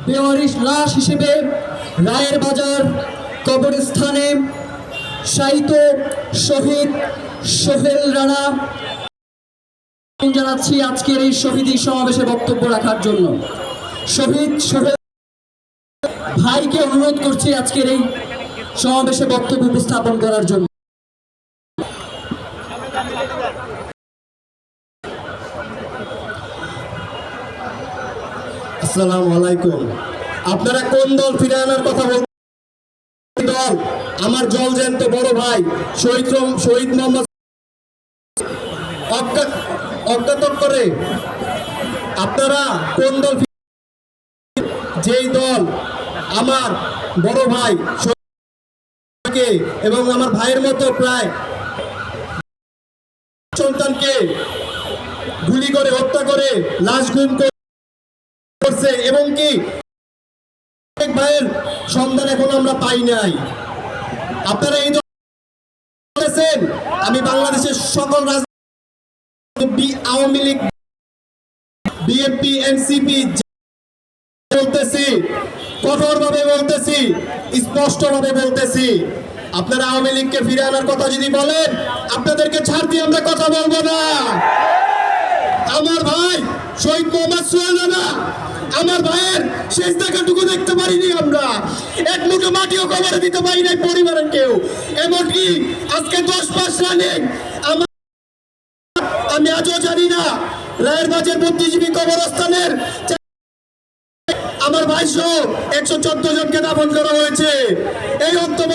বেওয়ারিশ লাশ হিসেবে রায়ের বাজার কবরস্থানে শায়িত শহীদ সোহেল রানা জানাচ্ছি আজকের এই শহীদ সমাবেশে বক্তব্য রাখার জন্য। শহীদ সোহেল ভাইকে অনুরোধ করছি আজকের এই সমাবেশে বক্তব্য উপস্থাপন করার জন্য। আসসালামু আলাইকুম। আপনারা কোন দল ফিরে আনার কথা বলছেন? দল আমার জলজ্যান্ত বড় ভাই শহীদ মোহাম্মদ অজ্ঞাতন করে আপনারা কোন দল? যেই দল আমার বড় ভাই এবং আমার ভাইয়ের মতো প্রায় সন্তানকে গুলি করে হত্যা করে লাশ গুম করছে এবং কি ভাইয়ের সন্ধান এখন আমরা পাই নাই। আপনারা এই বলেছেন আমি বাংলাদেশের সকল আওয়ামী লীগ বিএনপি এনসিপি বলতেছি, কঠোরভাবে বলতেছি, স্পষ্টভাবে বলতেছি, আপনারা আওয়ামী লীগকে ফিরে আনার কথা যদি বলেন আপনাদেরকে ছাড় দিয়ে আমরা কথা বলবো না। আমার ভাই শহীদ মোহাম্মদ সোহেল রানা, আমার ভাইয়ের শেষ দেখাটুকু দেখতে পারিনি আমরা, এক মুঠো মাটিও কবরে দিতে পারি নাই পরিবারের কেউ। এমনকি আজকে 10 মাস রানিং আমি আজও জানি না রায়ের বাজার বুদ্ধিজীবী কবরস্থানের আমার ভাই সহ 114 জনকে দাফন করা হয়েছে। এই অন্তত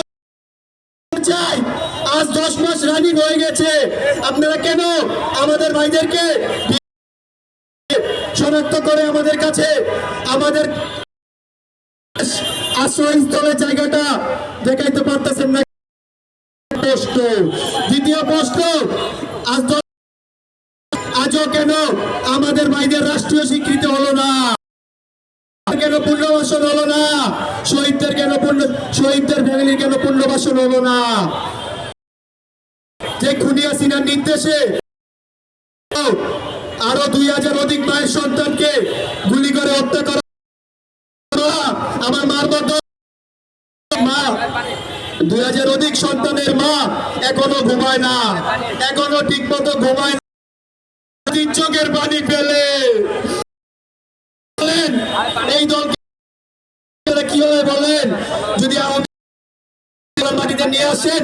চাই আজ 10 মাস রানিং হয়ে গেছে, আপনারা কেন আমাদের ভাইদেরকে শনাক্ত করে আমাদের কাছে আমাদের আশ্রয়স্থলের জায়গাটা দেখাইতে পারতেছেন না? প্রশ্ন। দ্বিতীয় প্রশ্ন, আজও কেন আমাদের ভাইদের রাষ্ট্রীয় স্বীকৃতি হলো না? কেন পুনর্বাসন হলো না? শহীদদের ফ্যামিলি কেন পুনর্বাসন হলো না? যে খুনি হাসিনার নির্দেশে আরো 2000 অধিক মায়ের সন্তানকে গুলি করে হত্যা করা, আমার মার মতো মা 2000 অধিক সন্তানের মা এখনো ঘুমায় না, এখনো ঠিক মতো ঘুমায় না, চোখের পানি ফেলে। এই দলকে কিভাবে বলেন যদি মাটিতে নিয়ে আসেন,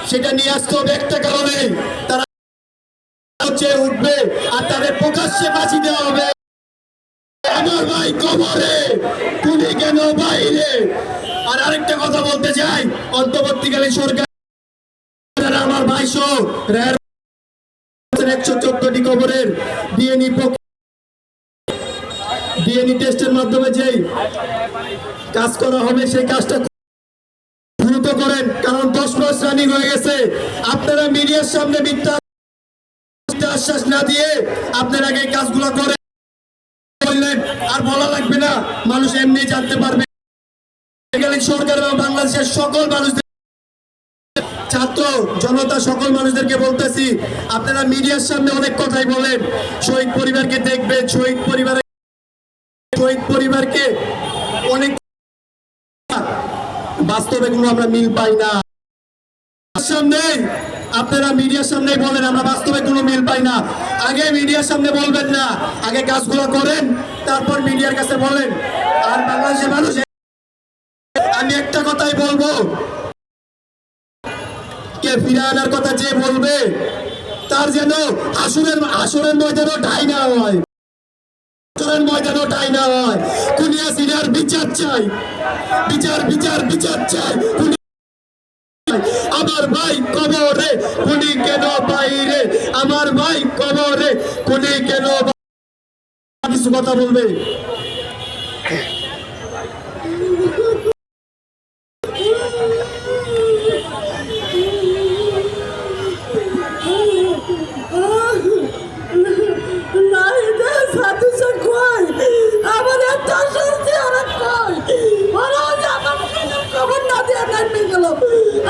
সেটা নিয়ে আসতে হবে একটা কারণে, তারা উঠবে আর তাদের প্রকাশ্যে ফাঁসি দেওয়া হবে। আমার ভাই কবরে, তুমি কেন বাইরে? আর আরেকটা কথা বলতে চাই, অন্তর্বর্তীকালীন সরকার আমার ভাই সহ 114টি কবরের ডিএনএ টেস্টের মাধ্যমে যেই কাজ করা হবে সেই কাজটা দ্রুত করেন, কারণ 10 মাস রানিং হয়ে গেছে। আপনারা মিডিয়ার সামনে মিথ্যা আশ্বাস না দিয়ে আপনারা এই কাজগুলো করেন, আর বলা লাগবে না, মানুষ এমনি জানতে পারবে। সরকার এবং বাংলাদেশের সকল মানুষদের, ছাত্র জনতা সকল মানুষদেরকে বলতেছি, আপনারা মিডিয়ার সামনে অনেক কথাই বলেন, শহীদ পরিবারকে দেখবেন, শহীদ পরিবারকে অনেক, বাস্তবে কোনো আমরা মিল পাই না। সামনে আপনারা মিডিয়ার সামনে বলেন আমরা বাস্তবে কোনো মিল পাই না। আগে মিডিয়ার সামনে বলবেন না, আগে কাজগুলো করেন, তারপর মিডিয়ার কাছে বলেন। আর বাংলাদেশের মানুষ, আমি একটা কথাই বলবো, কে ফিরে আনার কথা যে বলবে তার যেন আসরের ময়দানও ঠাঁই না হয়, ময়দানও ঠাঁই না হয়। খুনি হাসিনার বিচার চাই, বিচার চাই। আমার ভাই কবরে, খুনি কেন বাইরে? আমার ভাই কবরে, খুনি কেন? কিছু কথা বলবে?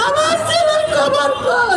আমার ছেলের খবর কই?